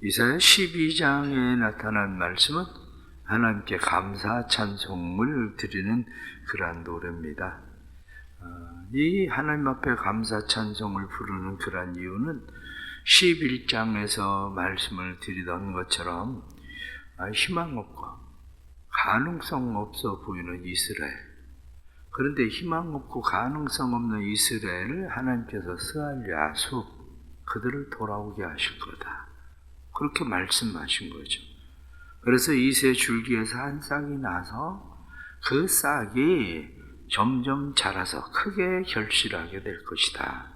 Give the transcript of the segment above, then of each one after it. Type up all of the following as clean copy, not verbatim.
이사야 12장에 나타난 말씀은 하나님께 감사 찬송을 드리는 그러한 노래입니다. 이 하나님 앞에 감사 찬송을 부르는 그러한 이유는 11장에서 말씀을 드리던 것처럼 희망 없고 가능성 없어 보이는 이스라엘, 그런데 희망 없고 가능성 없는 이스라엘을 하나님께서 스알 야숲, 그들을 돌아오게 하실 거다, 그렇게 말씀하신 거죠. 그래서 이새 줄기에서 한 싹이 나서 그 싹이 점점 자라서 크게 결실하게 될 것이다,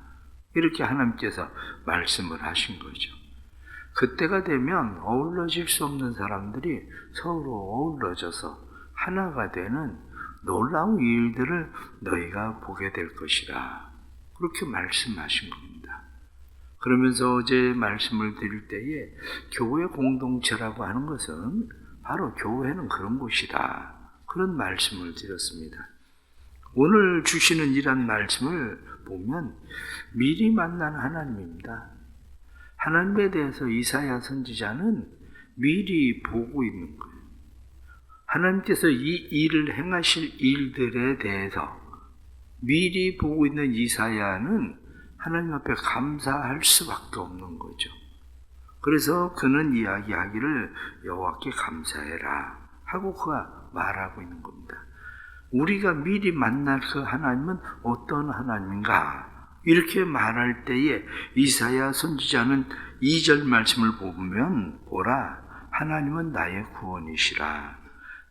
이렇게 하나님께서 말씀을 하신 거죠. 그때가 되면 어우러질 수 없는 사람들이 서로 어우러져서 하나가 되는 놀라운 일들을 너희가 보게 될 것이라, 그렇게 말씀하신 겁니다. 그러면서 어제 말씀을 드릴 때에 교회 공동체라고 하는 것은 바로 교회는 그런 곳이다, 그런 말씀을 드렸습니다. 오늘 주시는 이런 말씀을 보면 미리 만난 하나님입니다. 하나님에 대해서 이사야 선지자는 미리 보고 있는 거예요. 하나님께서 이 일을 행하실 일들에 대해서 미리 보고 있는 이사야는 하나님 앞에 감사할 수밖에 없는 거죠. 그래서 그는 이야기하기를 여호와께 감사해라 하고 그가 말하고 있는 겁니다. 우리가 미리 만날 그 하나님은 어떤 하나님인가, 이렇게 말할 때에 이사야 선지자는 2절 말씀을 보면 보라, 하나님은 나의 구원이시라,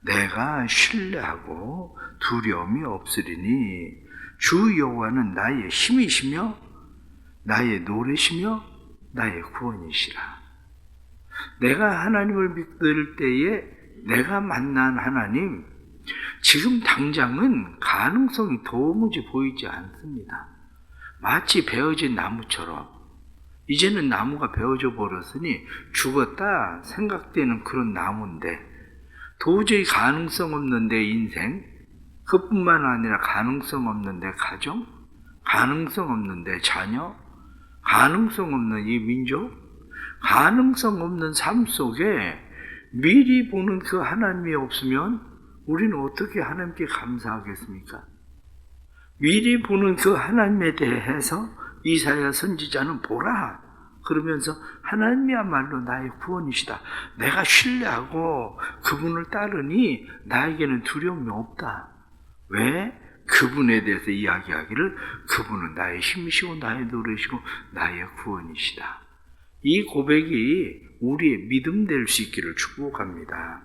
내가 신뢰하고 두려움이 없으리니 주 여호와는 나의 힘이시며 나의 노래시며 나의 구원이시라. 내가 하나님을 믿을 때에 내가 만난 하나님, 지금 당장은 가능성이 도무지 보이지 않습니다. 마치 베어진 나무처럼 이제는 나무가 베어져 버렸으니 죽었다 생각되는 그런 나무인데, 도저히 가능성 없는 내 인생, 그뿐만 아니라 가능성 없는 내 가정, 가능성 없는 내 자녀, 가능성 없는 이 민족, 가능성 없는 삶 속에 미리 보는 그 하나님이 없으면 우리는 어떻게 하나님께 감사하겠습니까? 미리 보는 그 하나님에 대해서 이사야 선지자는 보라 그러면서 하나님이야말로 나의 구원이시다, 내가 신뢰하고 그분을 따르니 나에게는 두려움이 없다. 왜? 그분에 대해서 이야기하기를 그분은 나의 힘이시고 나의 노래시고 나의 구원이시다. 이 고백이 우리의 믿음 될 수 있기를 축복합니다.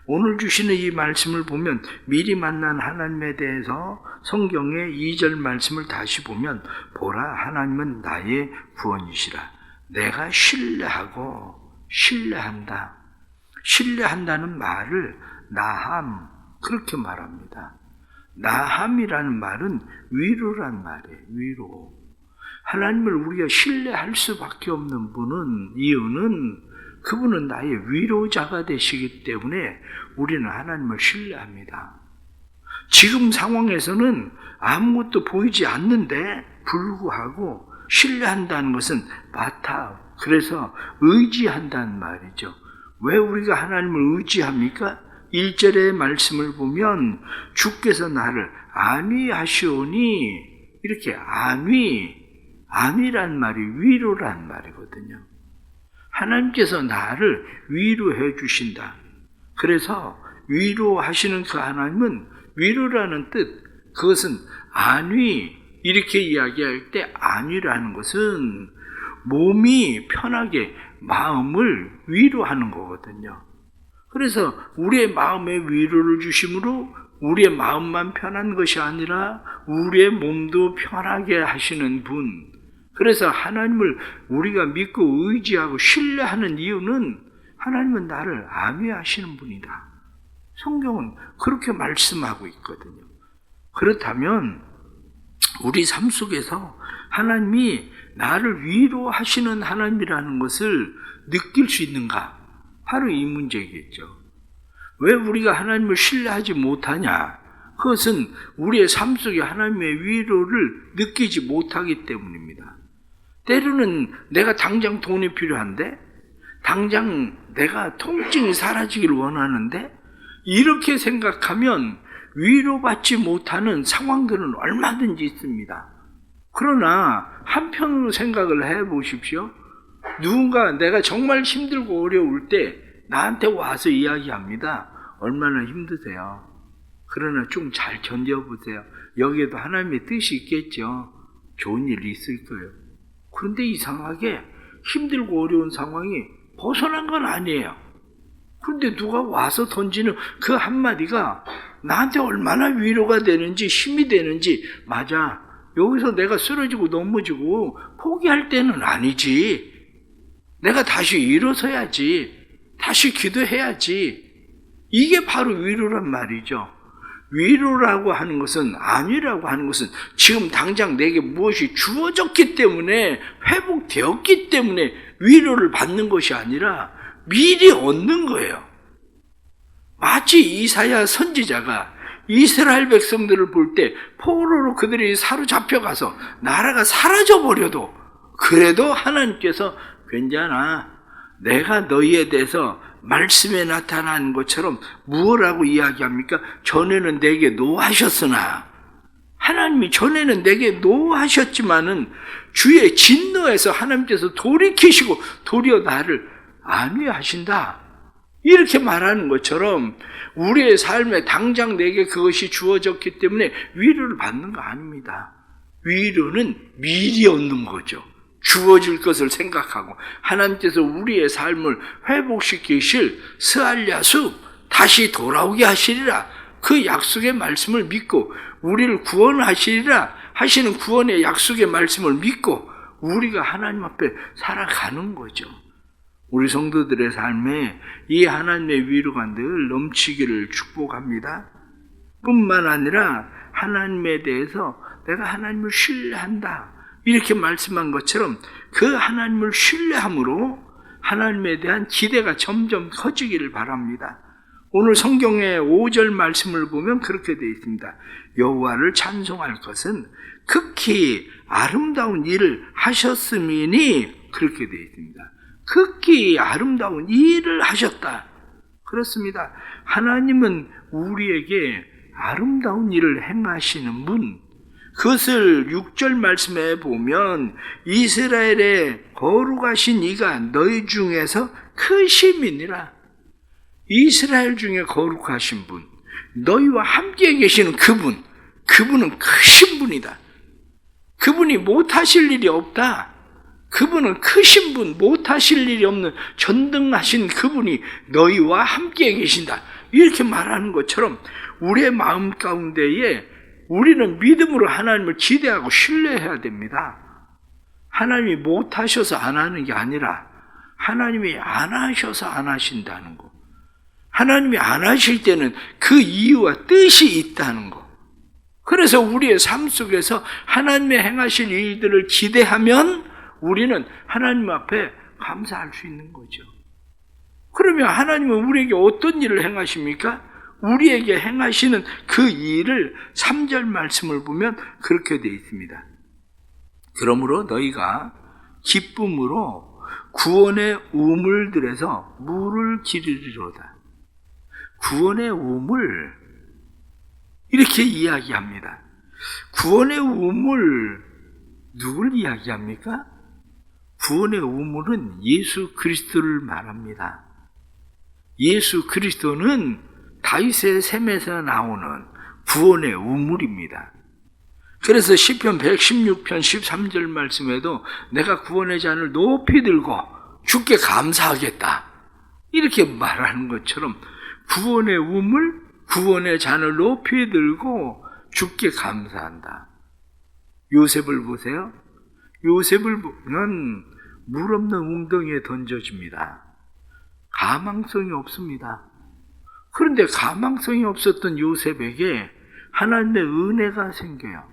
오늘 주시는 이 말씀을 보면 미리 만난 하나님에 대해서 성경의 2절 말씀을 다시 보면 보라, 하나님은 나의 구원이시라, 내가 신뢰하고 신뢰한다. 신뢰한다는 말을 나함, 그렇게 말합니다. 나함이라는 말은 위로란 말이에요. 위로. 하나님을 우리가 신뢰할 수밖에 없는 분은, 이유는 그분은 나의 위로자가 되시기 때문에 우리는 하나님을 신뢰합니다. 지금 상황에서는 아무것도 보이지 않는데 불구하고 신뢰한다는 것은 바타, 그래서 의지한다는 말이죠. 왜 우리가 하나님을 의지합니까? 1절의 말씀을 보면 주께서 나를 안위하시오니, 이렇게 안위란 말이 위로란 말이거든요. 하나님께서 나를 위로해 주신다. 그래서 위로하시는 그 하나님은 위로라는 뜻, 그것은 안위, 이렇게 이야기할 때 안위라는 것은 몸이 편하게 마음을 위로하는 거거든요. 그래서 우리의 마음에 위로를 주심으로 우리의 마음만 편한 것이 아니라 우리의 몸도 편하게 하시는 분, 그래서 하나님을 우리가 믿고 의지하고 신뢰하는 이유는 하나님은 나를 안위하시는 분이다. 성경은 그렇게 말씀하고 있거든요. 그렇다면 우리 삶 속에서 하나님이 나를 위로하시는 하나님이라는 것을 느낄 수 있는가? 바로 이 문제겠죠. 왜 우리가 하나님을 신뢰하지 못하냐? 그것은 우리의 삶 속에 하나님의 위로를 느끼지 못하기 때문입니다. 때로는 내가 당장 돈이 필요한데, 당장 내가 통증이 사라지길 원하는데 이렇게 생각하면 위로받지 못하는 상황들은 얼마든지 있습니다. 그러나 한편으로 생각을 해보십시오. 누군가 내가 정말 힘들고 어려울 때 나한테 와서 이야기합니다. 얼마나 힘드세요? 그러나 좀 잘 견뎌보세요. 여기에도 하나님의 뜻이 있겠죠. 좋은 일이 있을 거예요. 그런데 이상하게 힘들고 어려운 상황이 벗어난 건 아니에요. 그런데 누가 와서 던지는 그 한마디가 나한테 얼마나 위로가 되는지 힘이 되는지, 맞아, 여기서 내가 쓰러지고 넘어지고 포기할 때는 아니지. 내가 다시 일어서야지. 다시 기도해야지. 이게 바로 위로란 말이죠. 위로라고 하는 것은, 안위라고 하는 것은 지금 당장 내게 무엇이 주어졌기 때문에, 회복되었기 때문에 위로를 받는 것이 아니라 미리 얻는 거예요. 마치 이사야 선지자가 이스라엘 백성들을 볼 때 포로로 그들이 사로잡혀가서 나라가 사라져버려도 그래도 하나님께서 괜찮아, 내가 너희에 대해서 말씀에 나타난 것처럼 무엇라고 이야기합니까? 전에는 내게 노하셨으나, 하나님이 전에는 내게 노하셨지만은 주의 진노에서 하나님께서 돌이키시고 도리어 나를 안위하신다, 이렇게 말하는 것처럼 우리의 삶에 당장 내게 그것이 주어졌기 때문에 위로를 받는 거 아닙니다. 위로는 미리 얻는 거죠. 주어질 것을 생각하고 하나님께서 우리의 삶을 회복시키실 스알랴수, 다시 돌아오게 하시리라, 그 약속의 말씀을 믿고 우리를 구원하시리라 하시는 구원의 약속의 말씀을 믿고 우리가 하나님 앞에 살아가는 거죠. 우리 성도들의 삶에 이 하나님의 위로가 늘 넘치기를 축복합니다. 뿐만 아니라 하나님에 대해서 내가 하나님을 신뢰한다, 이렇게 말씀한 것처럼 그 하나님을 신뢰함으로 하나님에 대한 기대가 점점 커지기를 바랍니다. 오늘 성경의 5절 말씀을 보면 그렇게 되어 있습니다. 여호와를 찬송할 것은 극히 아름다운 일을 하셨음이니, 그렇게 되어 있습니다. 극히 아름다운 일을 하셨다. 그렇습니다. 하나님은 우리에게 아름다운 일을 행하시는 분, 그것을 6절 말씀에 보면 이스라엘의 거룩하신 이가 너희 중에서 크심이니라. 이스라엘 중에 거룩하신 분, 너희와 함께 계시는 그분, 그분은 크신 분이다. 그분이 못하실 일이 없다. 그분은 크신 분, 못하실 일이 없는 전능하신 그분이 너희와 함께 계신다, 이렇게 말하는 것처럼 우리의 마음 가운데에 우리는 믿음으로 하나님을 기대하고 신뢰해야 됩니다. 하나님이 못하셔서 안 하는 게 아니라 하나님이 안 하셔서 안 하신다는 거. 하나님이 안 하실 때는 그 이유와 뜻이 있다는 거. 그래서 우리의 삶 속에서 하나님의 행하실 일들을 기대하면 우리는 하나님 앞에 감사할 수 있는 거죠. 그러면 하나님은 우리에게 어떤 일을 행하십니까? 우리에게 행하시는 그 일을 3절 말씀을 보면 그렇게 되어 있습니다. 그러므로 너희가 기쁨으로 구원의 우물들에서 물을 기르리로다. 구원의 우물, 이렇게 이야기합니다. 구원의 우물, 누굴 이야기합니까? 구원의 우물은 예수 그리스도를 말합니다. 예수 그리스도는 다윗의 샘에서 나오는 구원의 우물입니다. 그래서 시편 116편 13절 말씀에도 내가 구원의 잔을 높이 들고 주께 감사하겠다, 이렇게 말하는 것처럼 구원의 우물, 구원의 잔을 높이 들고 주께 감사한다. 요셉을 보세요. 요셉을 보면 물 없는 웅덩이에 던져집니다. 가망성이 없습니다. 그런데 가망성이 없었던 요셉에게 하나님의 은혜가 생겨요.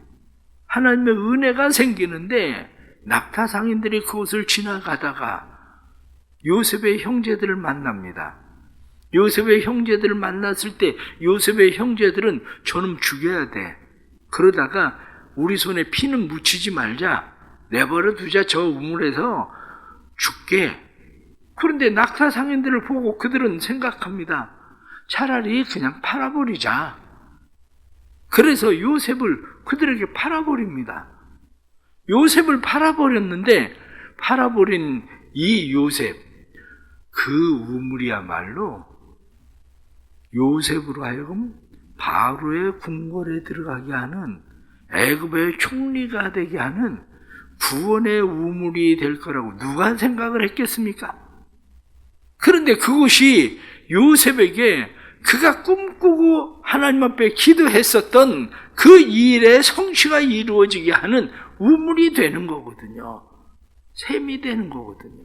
하나님의 은혜가 생기는데 낙타상인들이 그곳을 지나가다가 요셉의 형제들을 만납니다. 요셉의 형제들을 만났을 때 요셉의 형제들은 저놈 죽여야 돼, 그러다가 우리 손에 피는 묻히지 말자, 내버려 두자, 저 우물에서 죽게 그런데 낙타 상인들을 보고 그들은 생각합니다. 차라리 그냥 팔아버리자. 그래서 요셉을 그들에게 팔아버립니다. 요셉을 팔아버렸는데 팔아버린 이 요셉, 그 우물이야말로 요셉으로 하여금 바로의 궁궐에 들어가게 하는, 애굽의 총리가 되게 하는 구원의 우물이 될 거라고 누가 생각을 했겠습니까? 그런데 그것이 요셉에게 그가 꿈꾸고 하나님 앞에 기도했었던 그 일의 성취가 이루어지게 하는 우물이 되는 거거든요. 샘이 되는 거거든요.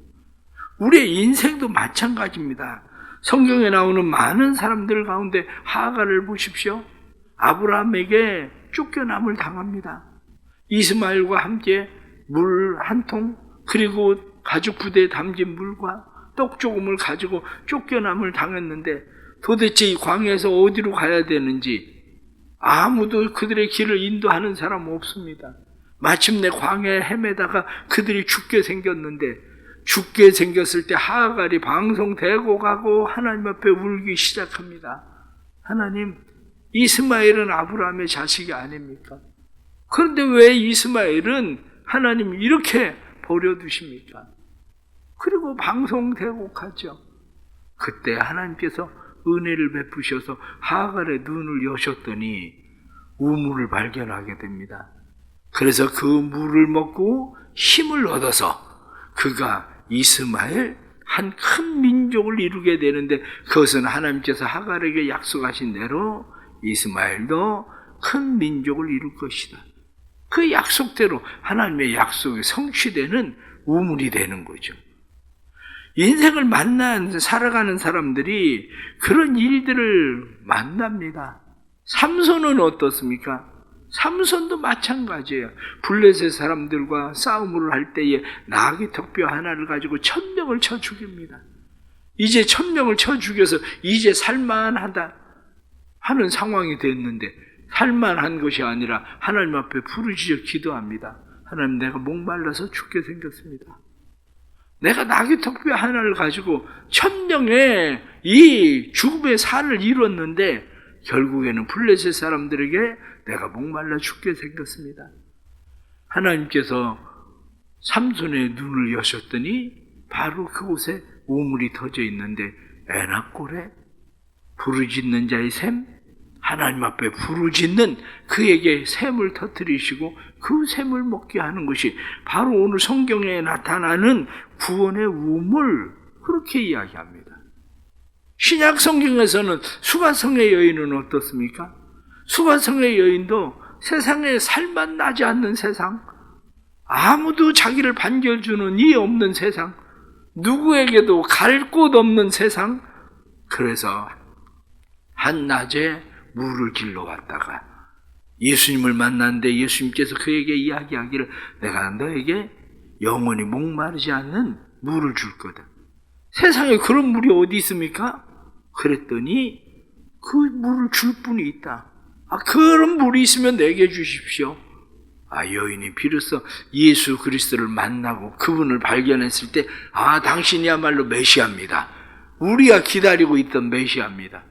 우리의 인생도 마찬가지입니다. 성경에 나오는 많은 사람들 가운데 하갈을 보십시오. 아브라함에게 쫓겨남을 당합니다. 이스마엘과 함께 물 한 통, 그리고 가죽 부대에 담긴 물과 떡 조금을 가지고 쫓겨남을 당했는데 도대체 이 광야에서 어디로 가야 되는지 아무도 그들의 길을 인도하는 사람 없습니다. 마침내 광야에 헤매다가 그들이 죽게 생겼는데, 죽게 생겼을 때 하갈이 방송되고 가고 하나님 앞에 울기 시작합니다. 하나님, 이스마엘은 아브라함의 자식이 아닙니까? 그런데 왜 이스마엘은 하나님 이렇게 버려두십니까? 그리고 방송되고 가죠. 그때 하나님께서 은혜를 베푸셔서 하갈의 눈을 여셨더니 우물을 발견하게 됩니다. 그래서 그 물을 먹고 힘을 얻어서 그가 이스마엘, 한 큰 민족을 이루게 되는데, 그것은 하나님께서 하갈에게 약속하신 대로 이스마엘도 큰 민족을 이룰 것이다. 그 약속대로 하나님의 약속이 성취되는 우물이 되는 거죠. 인생을 살아가는 사람들이 그런 일들을 만납니다. 삼손은 어떻습니까? 삼손도 마찬가지예요. 블레셋 사람들과 싸움을 할 때에 나귀 턱뼈 하나를 가지고 1000명을 쳐 죽입니다. 이제 1000명을 쳐 죽여서 이제 살만하다 하는 상황이 됐는데, 살만한 것이 아니라 하나님 앞에 부르짖어 기도합니다. 하나님, 내가 목말라서 죽게 생겼습니다. 내가 나귀 턱뼈 하나를 가지고 1000명의 이 죽음의 살을 이뤘는데 결국에는 블레셋 사람들에게 내가 목말라 죽게 생겼습니다. 하나님께서 삼손의 눈을 여셨더니 바로 그곳에 우물이 터져 있는데, 에낙골에 부르짖는 자의 샘, 하나님 앞에 부르짖는 그에게 샘을 터뜨리시고 그 샘을 먹게 하는 것이 바로 오늘 성경에 나타나는 구원의 우물, 그렇게 이야기합니다. 신약 성경에서는 수가성의 여인은 어떻습니까? 수가성의 여인도 세상에 살맛 나지 않는 세상, 아무도 자기를 반겨주는 이 없는 세상, 누구에게도 갈 곳 없는 세상, 그래서 한낮에 물을 길러 왔다가 예수님을 만났는데 예수님께서 그에게 이야기하기를, 내가 너에게 영원히 목마르지 않는 물을 줄 거다. 세상에 그런 물이 어디 있습니까? 그랬더니 그 물을 줄 분이 있다. 그런 물이 있으면 내게 주십시오. 여인이 비로소 예수 그리스도를 만나고 그분을 발견했을 때, 당신이야말로 메시아입니다. 우리가 기다리고 있던 메시아입니다.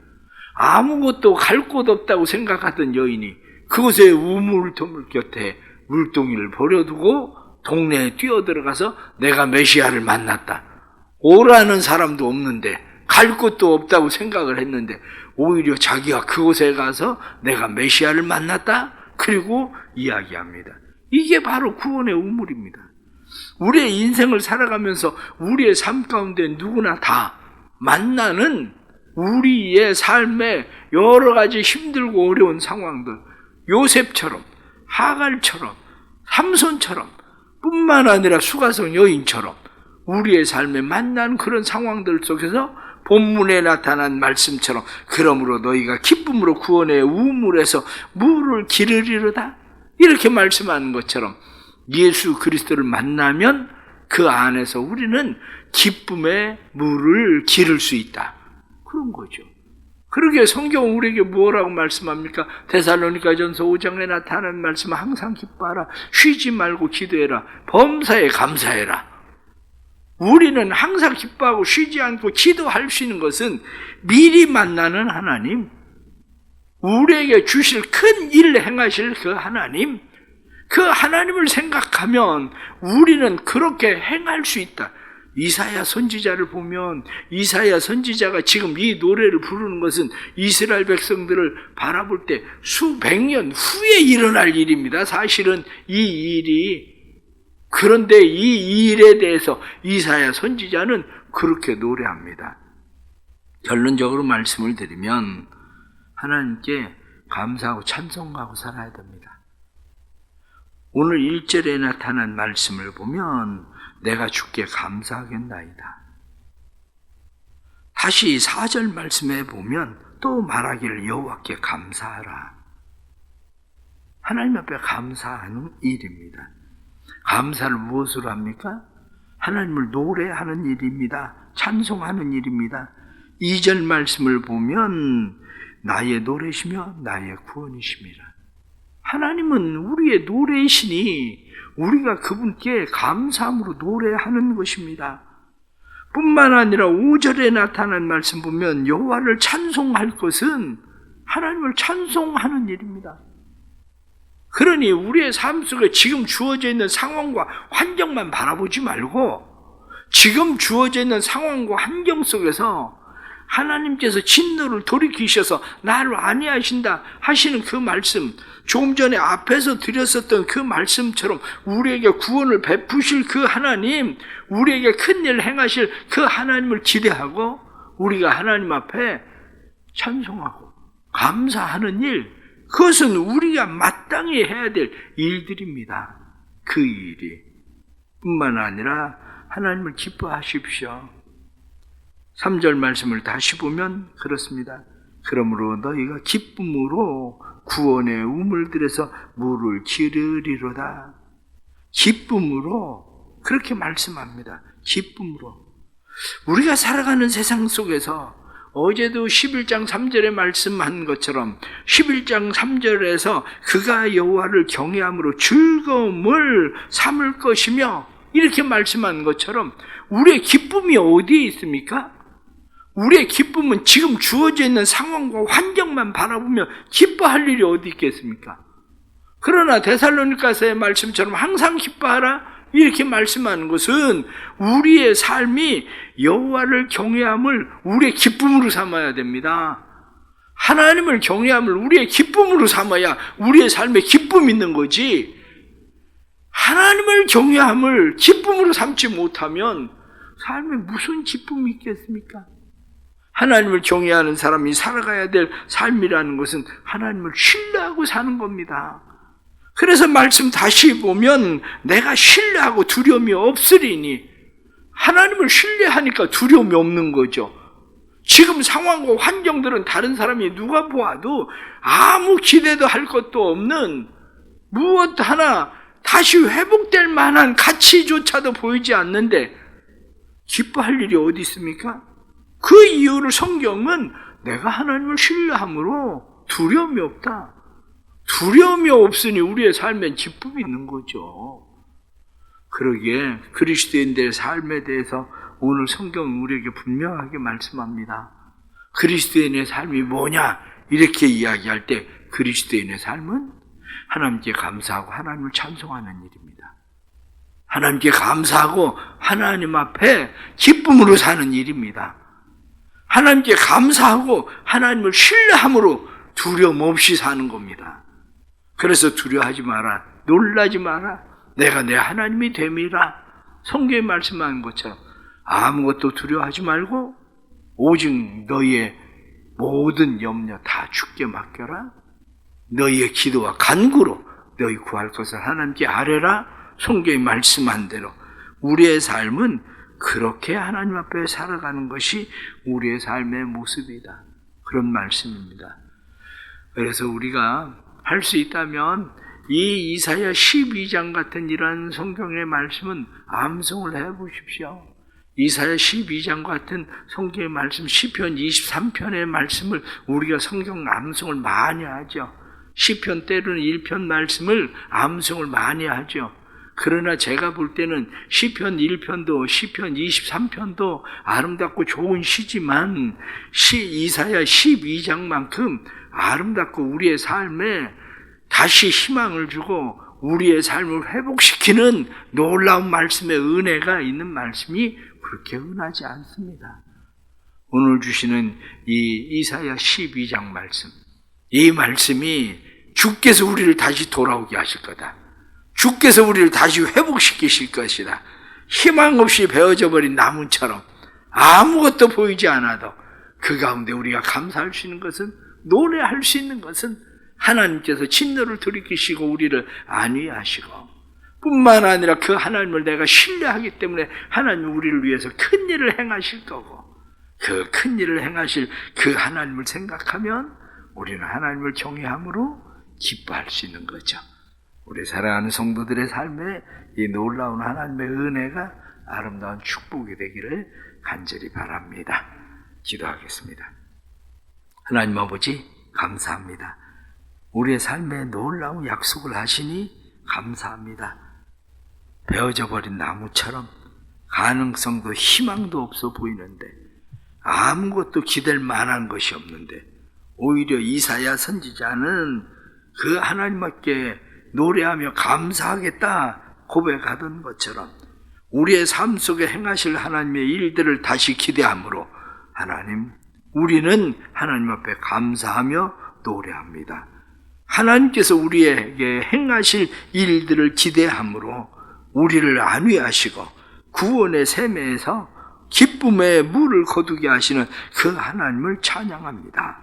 아무것도 갈 곳 없다고 생각하던 여인이 그곳에 우물통 곁에 물동이를 버려두고 동네에 뛰어들어가서 내가 메시아를 만났다. 오라는 사람도 없는데, 갈 곳도 없다고 생각을 했는데 오히려 자기가 그곳에 가서 내가 메시아를 만났다? 그리고 이야기합니다. 이게 바로 구원의 우물입니다. 우리의 인생을 살아가면서 우리의 삶 가운데 누구나 다 만나는 우리의 삶에 여러 가지 힘들고 어려운 상황들, 요셉처럼, 하갈처럼, 삼손처럼, 뿐만 아니라 수가성 여인처럼 우리의 삶에 만난 그런 상황들 속에서 본문에 나타난 말씀처럼, 그러므로 너희가 기쁨으로 구원의 우물에서 물을 기르리로다, 이렇게 말씀하는 것처럼 예수 그리스도를 만나면 그 안에서 우리는 기쁨의 물을 기를 수 있다, 그런 거죠. 그러게 성경은 우리에게 뭐라고 말씀합니까? 데살로니가전서 5장에 나타나는 말씀은 항상 기뻐하라, 쉬지 말고 기도해라, 범사에 감사해라. 우리는 항상 기뻐하고 쉬지 않고 기도할 수 있는 것은 미리 만나는 하나님, 우리에게 주실 큰 일을 행하실 그 하나님, 그 하나님을 생각하면 우리는 그렇게 행할 수 있다. 이사야 선지자를 보면 이사야 선지자가 지금 이 노래를 부르는 것은 이스라엘 백성들을 바라볼 때 수백 년 후에 일어날 일입니다. 사실은 이 일이. 그런데 이 일에 대해서 이사야 선지자는 그렇게 노래합니다. 결론적으로 말씀을 드리면 하나님께 감사하고 찬송하고 살아야 됩니다. 오늘 1절에 나타난 말씀을 보면 내가 주께 감사하겠나이다. 다시 4절 말씀에 보면 또 말하기를 여호와께 감사하라. 하나님 앞에 감사하는 일입니다. 감사를 무엇으로 합니까? 하나님을 노래하는 일입니다. 찬송하는 일입니다. 2절 말씀을 보면 나의 노래시며 나의 구원이십니다. 하나님은 우리의 노래이시니 우리가 그분께 감사함으로 노래하는 것입니다. 뿐만 아니라 5절에 나타난 말씀 보면 여호와를 찬송할 것은 하나님을 찬송하는 일입니다. 그러니 우리의 삶 속에 지금 주어져 있는 상황과 환경만 바라보지 말고 지금 주어져 있는 상황과 환경 속에서 하나님께서 진노를 돌이키셔서 나를 안위하신다 하시는 그 말씀, 조금 전에 앞에서 드렸었던 그 말씀처럼 우리에게 구원을 베푸실 그 하나님, 우리에게 큰 일을 행하실 그 하나님을 기대하고 우리가 하나님 앞에 찬송하고 감사하는 일, 그것은 우리가 마땅히 해야 될 일들입니다. 그 일이 뿐만 아니라 하나님을 기뻐하십시오. 3절 말씀을 다시 보면 그렇습니다. 그러므로 너희가 기쁨으로 구원의 우물들에서 물을 기르리로다. 기쁨으로 그렇게 말씀합니다. 기쁨으로. 우리가 살아가는 세상 속에서 어제도 11장 3절에 말씀한 것처럼 11장 3절에서 그가 여호와를 경외함으로 즐거움을 삼을 것이며 이렇게 말씀한 것처럼 우리의 기쁨이 어디에 있습니까? 우리의 기쁨은 지금 주어져 있는 상황과 환경만 바라보며 기뻐할 일이 어디 있겠습니까? 그러나 데살로니가서의 말씀처럼 항상 기뻐하라 이렇게 말씀하는 것은 우리의 삶이 여호와를 경외함을 우리의 기쁨으로 삼아야 됩니다. 하나님을 경외함을 우리의 기쁨으로 삼아야 우리의 삶에 기쁨이 있는 거지, 하나님을 경외함을 기쁨으로 삼지 못하면 삶에 무슨 기쁨이 있겠습니까? 하나님을 경외하는 사람이 살아가야 될 삶이라는 것은 하나님을 신뢰하고 사는 겁니다. 그래서 말씀 다시 보면 내가 신뢰하고 두려움이 없으리니, 하나님을 신뢰하니까 두려움이 없는 거죠. 지금 상황과 환경들은 다른 사람이 누가 보아도 아무 기대도 할 것도 없는, 무엇 하나 다시 회복될 만한 가치조차도 보이지 않는데 기뻐할 일이 어디 있습니까? 그 이유를 성경은 내가 하나님을 신뢰함으로 두려움이 없다. 두려움이 없으니 우리의 삶엔 기쁨이 있는 거죠. 그러기에 그리스도인들의 삶에 대해서 오늘 성경은 우리에게 분명하게 말씀합니다. 그리스도인의 삶이 뭐냐? 이렇게 이야기할 때 그리스도인의 삶은 하나님께 감사하고 하나님을 찬송하는 일입니다. 하나님께 감사하고 하나님 앞에 기쁨으로 사는 일입니다. 하나님께 감사하고 하나님을 신뢰함으로 두려움 없이 사는 겁니다. 그래서 두려워하지 마라, 놀라지 마라, 내가 내 하나님이 됨이라. 성경에 말씀하는 것처럼 아무것도 두려워하지 말고 오직 너희의 모든 염려 다 주께 맡겨라. 너희의 기도와 간구로 너희 구할 것을 하나님께 아뢰라. 성경에 말씀한 대로 우리의 삶은 그렇게 하나님 앞에 살아가는 것이 우리의 삶의 모습이다. 그런 말씀입니다. 그래서 우리가 할 수 있다면 이 이사야 12장 같은 이러한 성경의 말씀은 암송을 해보십시오. 이사야 12장 같은 성경의 말씀, 시편 23편의 말씀을 우리가 성경 암송을 많이 하죠. 시편 때로는 1편 말씀을 암송을 많이 하죠. 그러나 제가 볼 때는 시편 1편도 시편 23편도 아름답고 좋은 시지만 이사야 12장만큼 아름답고 우리의 삶에 다시 희망을 주고 우리의 삶을 회복시키는 놀라운 말씀의 은혜가 있는 말씀이 그렇게 흔하지 않습니다. 오늘 주시는 이 이사야 12장 말씀, 이 말씀이 주께서 우리를 다시 돌아오게 하실 거다. 주께서 우리를 다시 회복시키실 것이다. 희망 없이 베어져 버린 나무처럼 아무것도 보이지 않아도 그 가운데 우리가 감사할 수 있는 것은, 노래할 수 있는 것은 하나님께서 진노를 돌이키시고 우리를 안위하시고, 뿐만 아니라 그 하나님을 내가 신뢰하기 때문에 하나님이 우리를 위해서 큰 일을 행하실 거고, 그 큰 일을 행하실 그 하나님을 생각하면 우리는 하나님을 경외함으로 기뻐할 수 있는 거죠. 우리 사랑하는 성도들의 삶에 이 놀라운 하나님의 은혜가 아름다운 축복이 되기를 간절히 바랍니다. 기도하겠습니다. 하나님 아버지, 감사합니다. 우리의 삶에 놀라운 약속을 하시니 감사합니다. 베어져 버린 나무처럼 가능성도 희망도 없어 보이는데, 아무것도 기댈 만한 것이 없는데, 오히려 이사야 선지자는 그 하나님께 노래하며 감사하겠다 고백하던 것처럼 우리의 삶 속에 행하실 하나님의 일들을 다시 기대함으로, 하나님, 우리는 하나님 앞에 감사하며 노래합니다. 하나님께서 우리에게 행하실 일들을 기대함으로 우리를 안위하시고 구원의 샘에서 기쁨의 물을 거두게 하시는 그 하나님을 찬양합니다.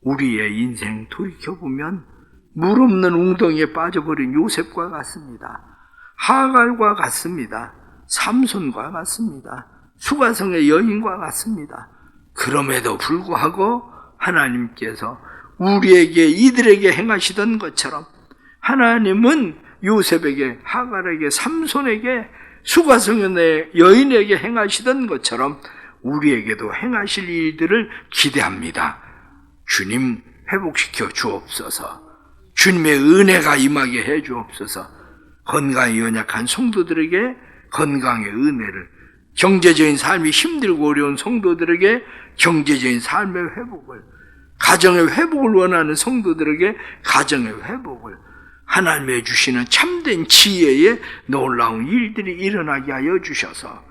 우리의 인생 돌이켜보면 물 없는 웅덩이에 빠져버린 요셉과 같습니다. 하갈과 같습니다. 삼손과 같습니다. 수가성의 여인과 같습니다. 그럼에도 불구하고 하나님께서 우리에게, 이들에게 행하시던 것처럼 하나님은 요셉에게, 하갈에게, 삼손에게, 수가성의 여인에게 행하시던 것처럼 우리에게도 행하실 일들을 기대합니다. 주님, 회복시켜 주옵소서. 주님의 은혜가 임하게 해 주옵소서. 건강이 연약한 성도들에게 건강의 은혜를, 경제적인 삶이 힘들고 어려운 성도들에게 경제적인 삶의 회복을, 가정의 회복을 원하는 성도들에게 가정의 회복을, 하나님의 주시는 참된 지혜의 놀라운 일들이 일어나게 하여 주셔서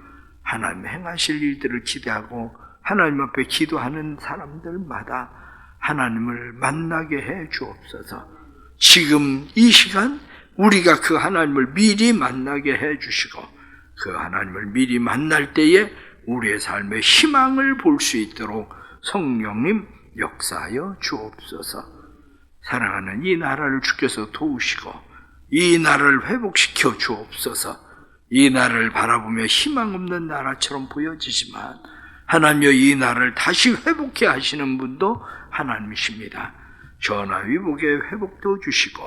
하나님 행하실 일들을 기대하고 하나님 앞에 기도하는 사람들마다 하나님을 만나게 해 주옵소서. 지금 이 시간 우리가 그 하나님을 미리 만나게 해 주시고, 그 하나님을 미리 만날 때에 우리의 삶의 희망을 볼 수 있도록 성령님 역사하여 주옵소서. 사랑하는 이 나라를 주께서 도우시고 이 나라를 회복시켜 주옵소서. 이 나라를 바라보며 희망 없는 나라처럼 보여지지만 하나님여, 이 나라를 다시 회복해 하시는 분도 하나님이십니다. 전화위복의 회복도 주시고,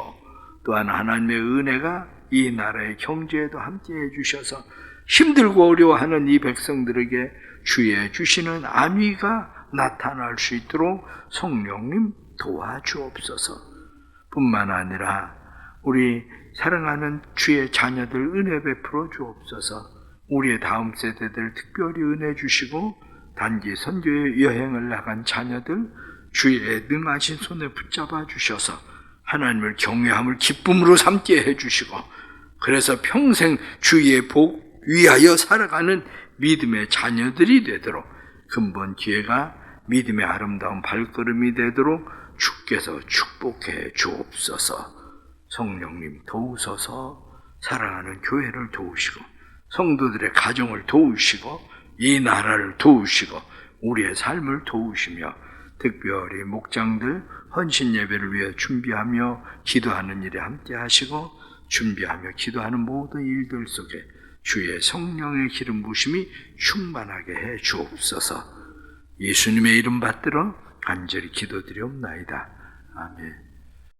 또한 하나님의 은혜가 이 나라의 경제에도 함께해 주셔서 힘들고 어려워하는 이 백성들에게 주의 주시는 안위가 나타날 수 있도록 성령님 도와주옵소서. 뿐만 아니라 우리 사랑하는 주의 자녀들 은혜 베풀어 주옵소서. 우리의 다음 세대들 특별히 은혜 주시고, 단기 선교의 여행을 나간 자녀들 주의 능하신 손에 붙잡아 주셔서 하나님을 경외함을 기쁨으로 삼게 해주시고, 그래서 평생 주의 복 위하여 살아가는 믿음의 자녀들이 되도록, 근본 기회가 믿음의 아름다운 발걸음이 되도록 주께서 축복해 주옵소서. 성령님 도우소서. 사랑하는 교회를 도우시고 성도들의 가정을 도우시고 이 나라를 도우시고 우리의 삶을 도우시며, 특별히 목장들 헌신 예배를 위해 준비하며 기도하는 일에 함께 하시고, 준비하며 기도하는 모든 일들 속에 주의 성령의 기름 부심이 충만하게 해 주옵소서. 예수님의 이름 받들어 간절히 기도드리옵나이다. 아멘.